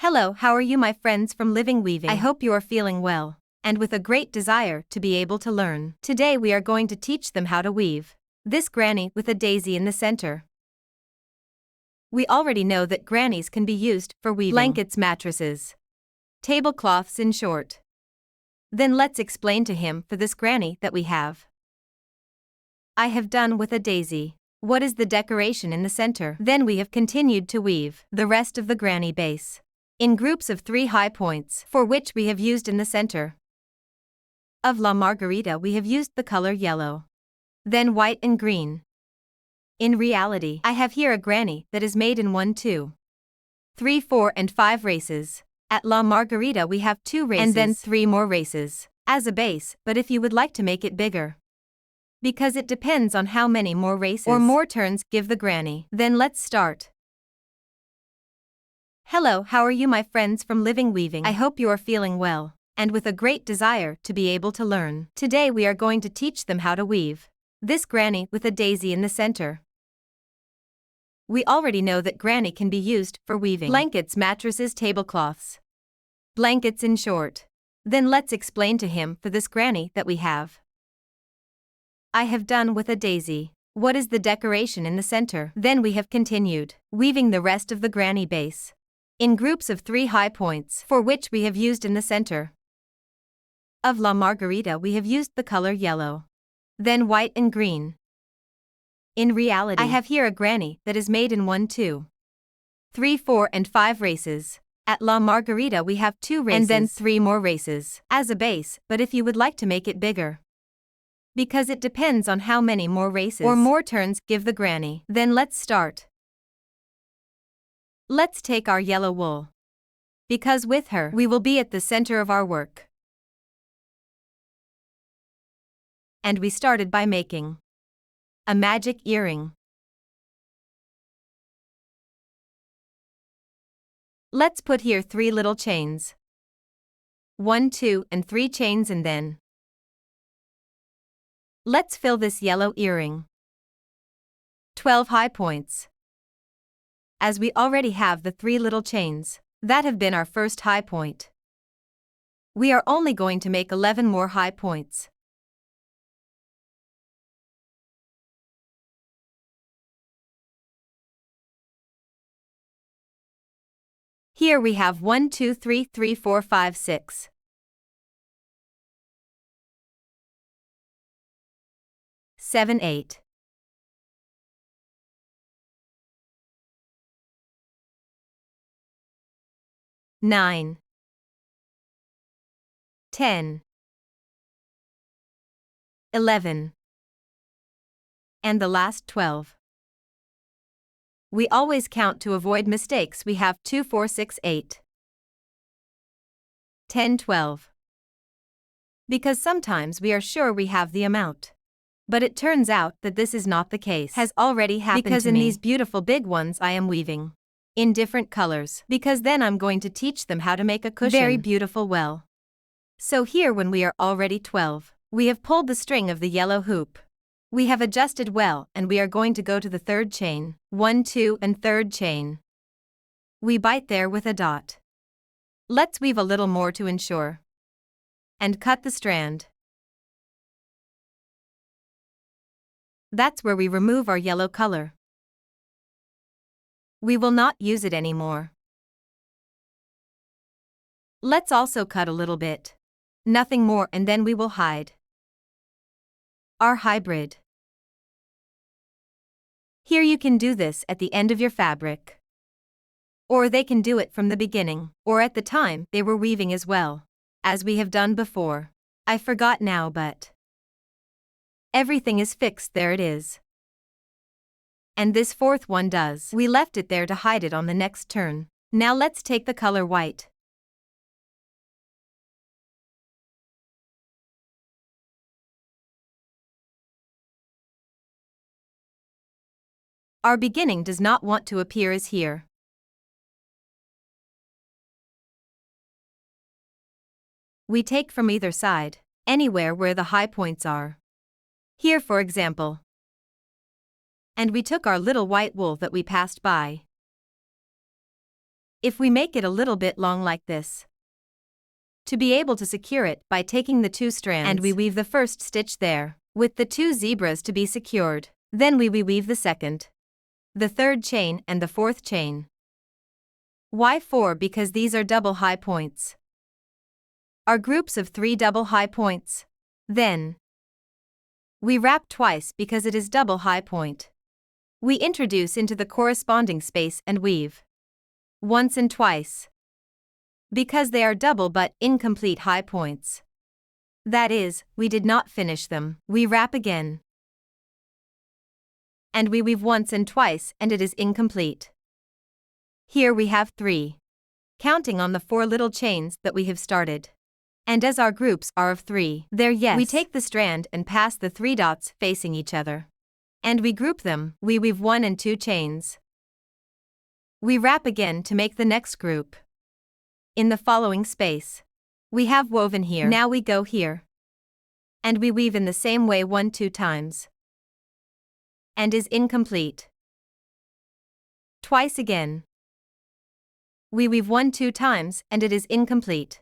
Hello, how are you, my friends from Living Weaving? I hope you are feeling well, and with a great desire to be able to learn. Today we are going to teach them how to weave this granny with a daisy in the center. We already know that grannies can be used for weaving blankets, mattresses, tablecloths, in short. Then let's explain to him for this granny that we have. I have done with a daisy. What is the decoration in the center? Then we have continued to weave the rest of the granny base in groups of 3 high points, for which we have used in the center of La Margarita we have used the color yellow, then white and green. In reality, I have here a granny that is made in 1, 2, 3, 4 and 5 races. At La Margarita we have 2 races and then 3 more races as a base, but if you would like to make it bigger, because it depends on how many more races or more turns give the granny. Then let's start. Hello, how are you, my friends from Living Weaving? I hope you are feeling well, and with a great desire to be able to learn. Today we are going to teach them how to weave this granny with a daisy in the center. We already know that granny can be used for weaving blankets, mattresses, tablecloths. Blankets in short. Then let's explain to him for this granny that we have. I have done with a daisy. What is the decoration in the center? Then we have continued weaving the rest of the granny base in groups of 3 high points, for which we have used in the center of La Margarita we have used the color yellow, then white and green. In reality, I have here a granny that is made in 1, 2, 3, 4 and 5 races. At La Margarita we have 2 races and then 3 more races as a base, but if you would like to make it bigger, because it depends on how many more races or more turns give the granny. Then let's start. Let's take our yellow wool, because with her we will be at the center of our work. And we started by making a magic earring. Let's put here 3 little chains. 1, 2 and 3 chains, and then let's fill this yellow earring. 12 high points. As we already have the 3 little chains that have been our first high point, we are only going to make 11 more high points. Here we have 1, 2, 3, 3, 4, 5, 6. 7, 8. 9. 10. 11. And the last 12. We always count to avoid mistakes. We have 2, 4, 6, 8. 10, 12. Because sometimes we are sure we have the amount, but it turns out that this is not the case. Has already happened to me. Because in these beautiful big ones I am weaving in different colors, because then I'm going to teach them how to make a cushion. Very beautiful. Well, so here when we are already 12, we have pulled the string of the yellow hoop. We have adjusted well, and we are going to go to the 3rd chain. 1, 2 and 3rd chain. We bite there with a dot. Let's weave a little more to ensure, and cut the strand. That's where we remove our yellow color. We will not use it anymore. Let's also cut a little bit. Nothing more, and then we will hide our hybrid. Here you can do this at the end of your fabric, or they can do it from the beginning, or at the time they were weaving as well, as we have done before. I forgot now, but everything is fixed. There it is. And this 4th one does. We left it there to hide it on the next turn. Now let's take the color white. Our beginning does not want to appear as here. We take from either side, anywhere where the high points are. Here, for example. And we took our little white wool that we passed by. if we make it a little bit long like this. To be able to secure it by taking the 2 strands, and we weave the first stitch there, with the 2 zebras to be secured. Then we weave the second, the third chain and the fourth chain. Why 4? Because these are double high points. Are groups of 3 double high points. Then we wrap twice because it is double high point. We introduce into the corresponding space and weave once and twice, because they are double but incomplete high points. That is, we did not finish them. We wrap again, and we weave once and twice, and it is incomplete. Here we have 3, counting on the 4 little chains that we have started. And as our groups are of 3, we take the strand and pass the 3 dots facing each other. And we group them. We weave 1 and 2 chains. We wrap again to make the next group. In the following space, we have woven here. Now we go here, and we weave in the same way 1-2 times, and is incomplete. Twice again. We weave 1-2 times and it is incomplete.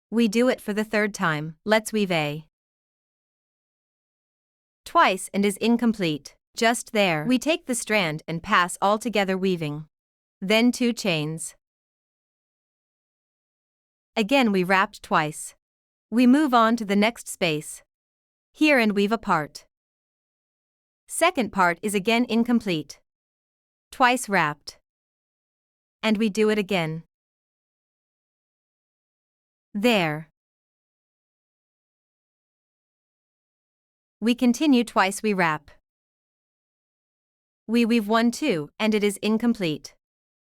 We do it for the 3rd time. Let's weave a twice and is incomplete. Just there. We take the strand and pass all together weaving. Then 2 chains. Again we wrapped twice. We move on to the next space. Here and weave a part. Second part is again incomplete. Twice wrapped. And we do it again. There. We continue twice. We wrap. We weave 1-2 and it is incomplete.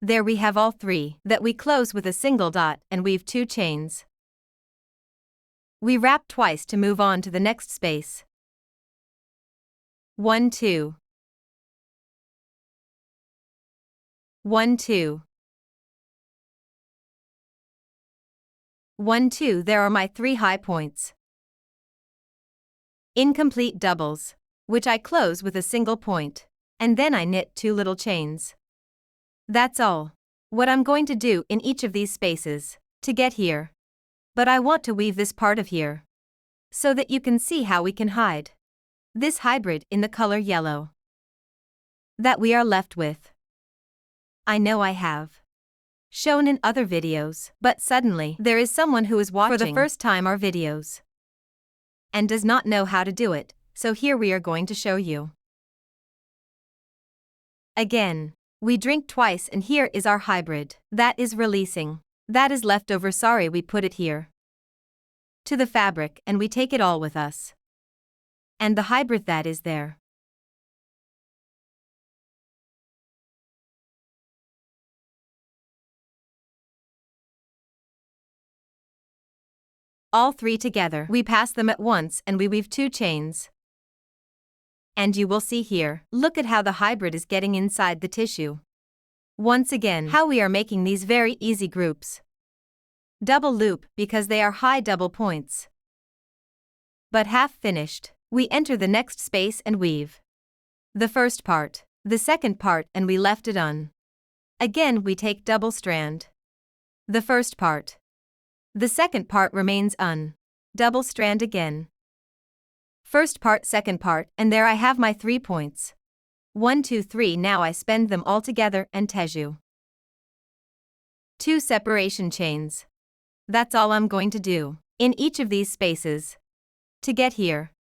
There we have all 3 that we close with a single dot and weave 2 chains. We wrap twice to move on to the next space. 1-2. 1-2. 1-2. There are my 3 high points. Incomplete doubles, which I close with a single point, and then I knit 2 little chains. That's all. What I'm going to do in each of these spaces to get here. But I want to weave this part of here, so that you can see how we can hide this hybrid in the color yellow that we are left with. I know I have shown in other videos, but suddenly there is someone who is watching for the first time our videos and does not know how to do it, so here we are going to show you. Again, we drink twice and here is our hybrid. That is releasing. That is leftover. Sorry, we put it here to the fabric and we take it all with us. And the hybrid that is there. All 3 together. We pass them at once and we weave 2 chains. And you will see here, look at how the hybrid is getting inside the tissue. Once again, how we are making these very easy groups. Double loop because they are high double points. But half finished, we enter the next space and weave the first part, the second part, and we left it on. Again we take double strand. The first part. The second part remains on. Double strand again. First part, second part, and there I have my 3 points. 1, 2, 3. Now I spend them all together and tissue. 2 separation chains. That's all I'm going to do in each of these spaces to get here.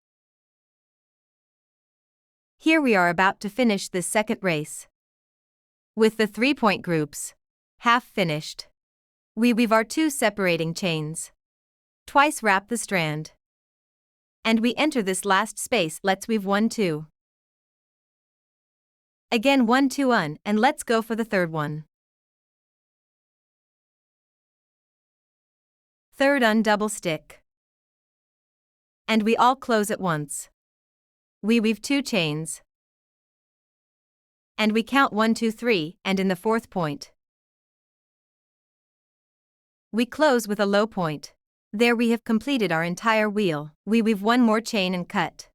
Here we are about to finish this second race with the 3-point groups. Half finished. We weave our 2 separating chains. Twice wrap the strand. And we enter this last space. Let's weave 1, 2. Again 1, 2 on, and let's go for the third one. Third on double stick. And we all close at once. We weave 2 chains. And we count 1, 2, 3, and in the 4th point, we close with a low point. There we have completed our entire wheel. We weave 1 more chain and cut.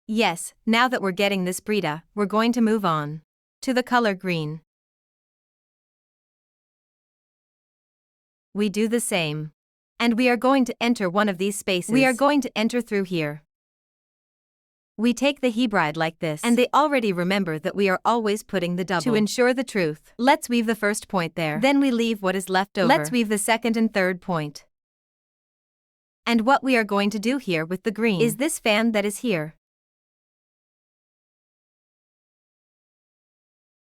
Yes, now that we're getting this Brita, we're going to move on to the color green. We do the same. And we are going to enter one of these spaces. We are going to enter through here. We take the hebride like this, and they already remember that we are always putting the double. To ensure the truth, let's weave the first point there. Then we leave what is left over. Let's weave the second and third point. And what we are going to do here with the green is this fan that is here.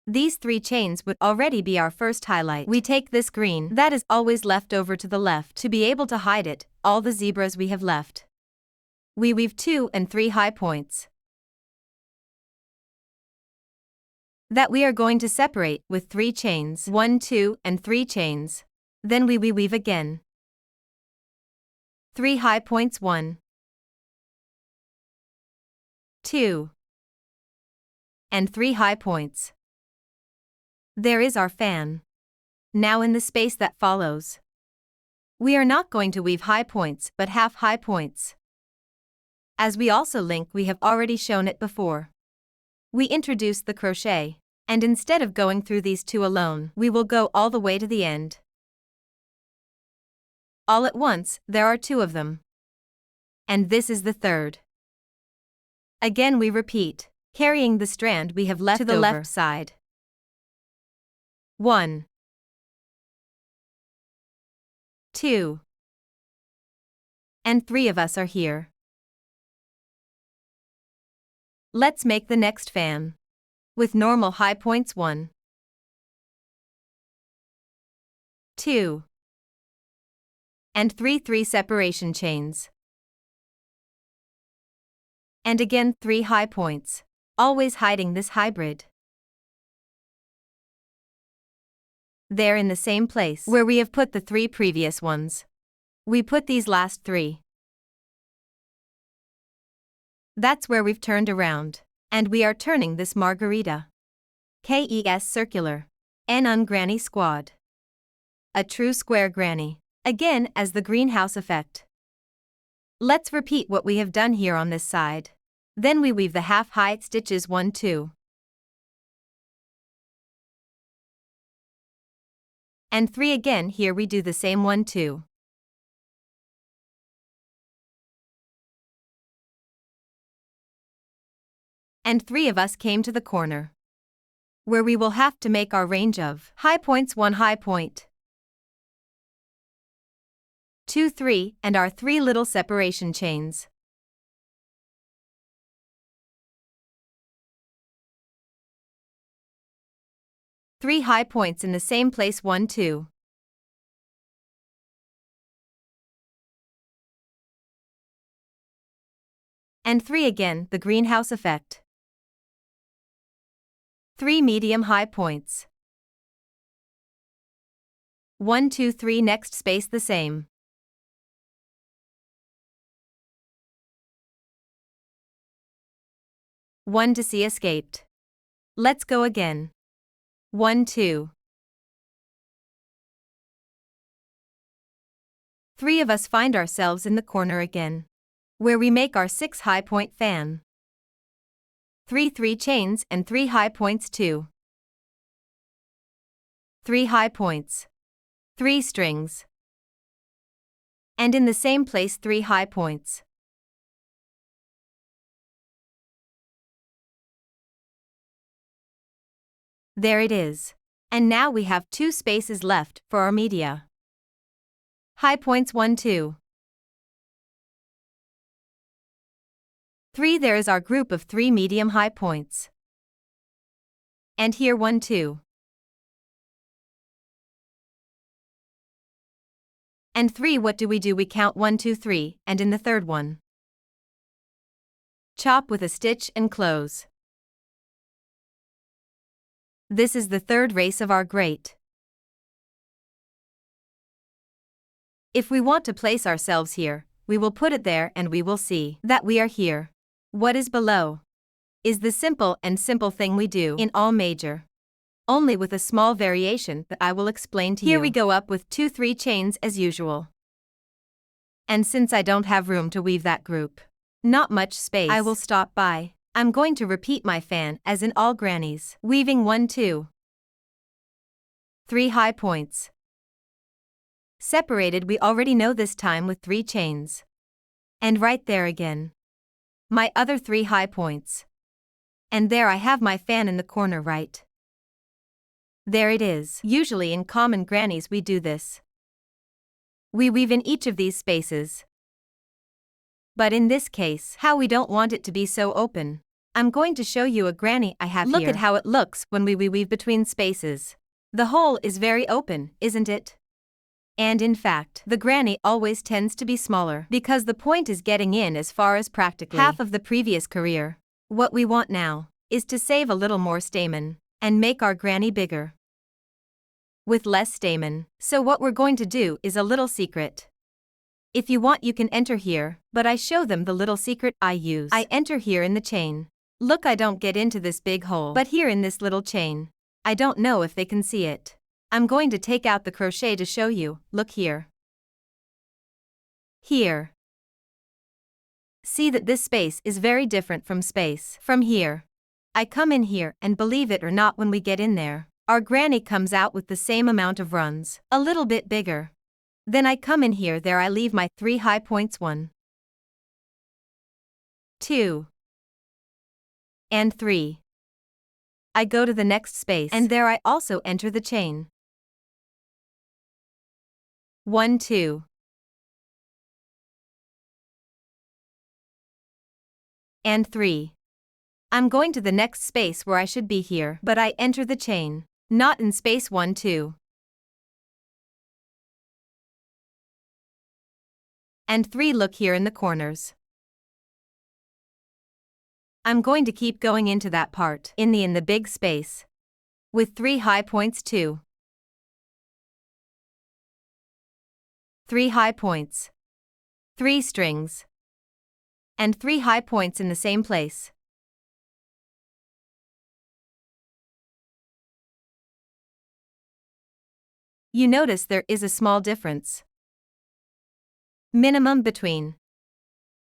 These 3 chains would already be our first highlight. We take this green that is always left over to the left to be able to hide it, all the zebras we have left. We weave 2 and 3 high points that we are going to separate with 3 chains, 1, 2, and 3 chains. Then we weave again. 3 high points, 1, 2, and 3 high points. There is our fan. Now in the space that follows, we are not going to weave high points but half high points. As we also link, we have already shown it before. We introduce the crochet, and instead of going through these 2 alone, we will go all the way to the end. All at once, there are 2 of them. And this is the third. Again we repeat, carrying the strand we have left to the left side. 1, 2, and 3 of us are here. Let's make the next fan with normal high points, 1, 2, and 3 separation chains. And again 3 high points, always hiding this hybrid. There in the same place where we have put the 3 previous ones, we put these last 3. That's where we've turned around, and we are turning this margarita. KES circular. N granny squad. A true square granny, again as the greenhouse effect. Let's repeat what we have done here on this side. Then we weave the half height stitches 1, 2. And 3 again. Here we do the same 1, 2. And 3 of us came to the corner, where we will have to make our range of high points, 1 high point, 2, 3, and our 3 little separation chains. Three high points in the same place, 1, 2. And 3 again, the greenhouse effect. 3 medium high points. 1, 2, 3, next space the same. One to see escaped. Let's go again. 1, 2. 3 of us find ourselves in the corner again, where we make our 6 high point fan. 3 chains and 3 high points, 2. 3 high points. 3 strings. And in the same place 3 high points. There it is. And now we have 2 spaces left for our media. High points 1, 2. 3. There is our group of 3 medium high points. And here 1, 2. And 3. What do? We count 1, 2, 3, and in the third one, chop with a stitch and close. This is the third race of our grate. If we want to place ourselves here, we will put it there and we will see that we are here. What is below is the simple thing we do in all major, only with a small variation that I will explain to you. Here we go up with 2, 3 chains as usual. And since I don't have room to weave that group, Not much space. I will stop by. I'm going to repeat my fan as in all grannies. Weaving 1, 2. 3 high points. Separated we already know this time with 3 chains. And right there again. My other 3 high points. And there I have my fan in the corner, right? There it is. Usually in common grannies we do this. We weave in each of these spaces. But in this case, how we don't want it to be so open. I'm going to show you a granny I have here. Look at how it looks when we weave between spaces. The hole is very open, isn't it? And in fact, the granny always tends to be smaller because the point is getting in as far as practically half of the previous career. What we want now is to save a little more stamen and make our granny bigger with less stamen. So what we're going to do is a little secret. If you want you can enter here, but I show them the little secret I use. I enter here in the chain. Look, I don't get into this big hole, but here in this little chain. I don't know if they can see it. I'm going to take out the crochet to show you. Look here. Here. See that this space is very different from space from here. I come in here and believe it or not when we get in there, our granny comes out with the same amount of runs, a little bit bigger. Then I come in here, there I leave my 3 high points, 1, 2, and 3. I go to the next space and there I also enter the chain. 1, 2. And 3. I'm going to the next space where I should be here, but I enter the chain, not in space 1, 2. And 3. Look here in the corners. I'm going to keep going into that part, in the big space, with 3 high points, 2, 3 high points, 3 strings, and 3 high points in the same place. You notice there is a small difference. Minimum between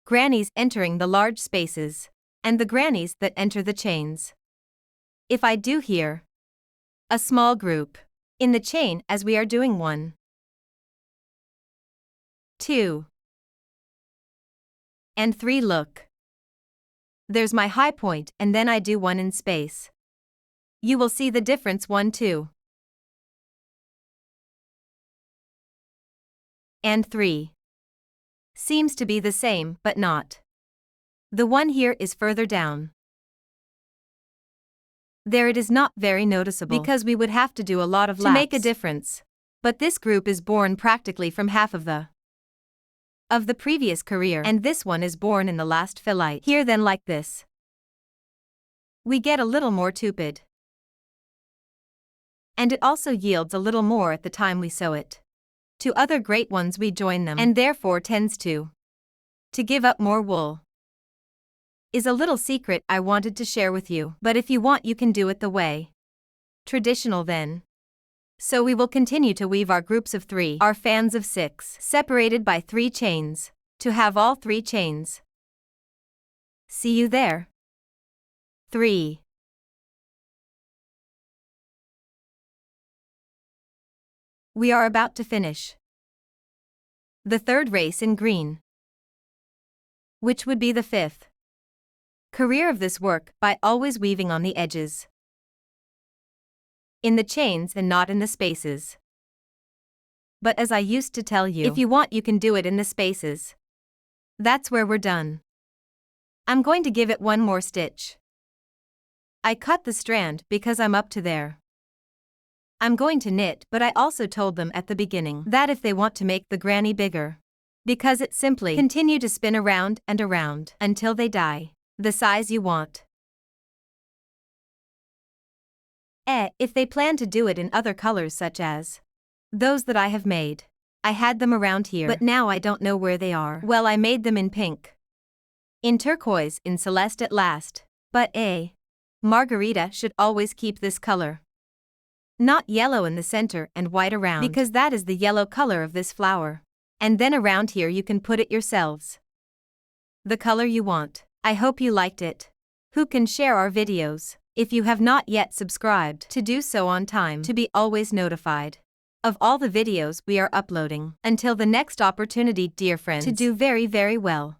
grannies entering the large spaces and the grannies that enter the chains. If I do here a small group in the chain as we are doing 1, 2, and 3, look. There's my high point and then I do 1 in space. You will see the difference, 1, 2, and 3. Seems to be the same, but not. The one here is further down. There it is not very noticeable because we would have to do a lot of laps to make a difference. But this group is born practically from half of the previous career, and this one is born in the last fillet. Here then, like this, we get a little more tupid. And it also yields a little more at the time we sew it. To other great ones we join them, and therefore tends to give up more wool. Is a little secret I wanted to share with you, but if you want you can do it the way traditional then. So we will continue to weave our groups of 3, our fans of 6, separated by 3 chains, to have all 3 chains. See you there. 3. We are about to finish the 3rd race in green, which would be the 5th career of this work, by always weaving on the edges, in the chains and not in the spaces. But as I used to tell you, if you want you can do it in the spaces. That's where we're done. I'm going to give it 1 more stitch. I cut the strand because I'm up to there. I'm going to knit, but I also told them at the beginning that if they want to make the granny bigger, because it simply continue to spin around and around until they die, the size you want. If they plan to do it in other colors such as those that I have made. I had them around here, but now I don't know where they are. Well, I made them in pink, in turquoise, in celeste at last. But Margarita should always keep this color. Not yellow in the center and white around, because that is the yellow color of this flower. And then around here you can put it yourselves. the color you want. I hope you liked it. Who can share our videos? If you have not yet subscribed, to do so on time to be always notified of all the videos we are uploading. Until the next opportunity, dear friends, to do very, very well.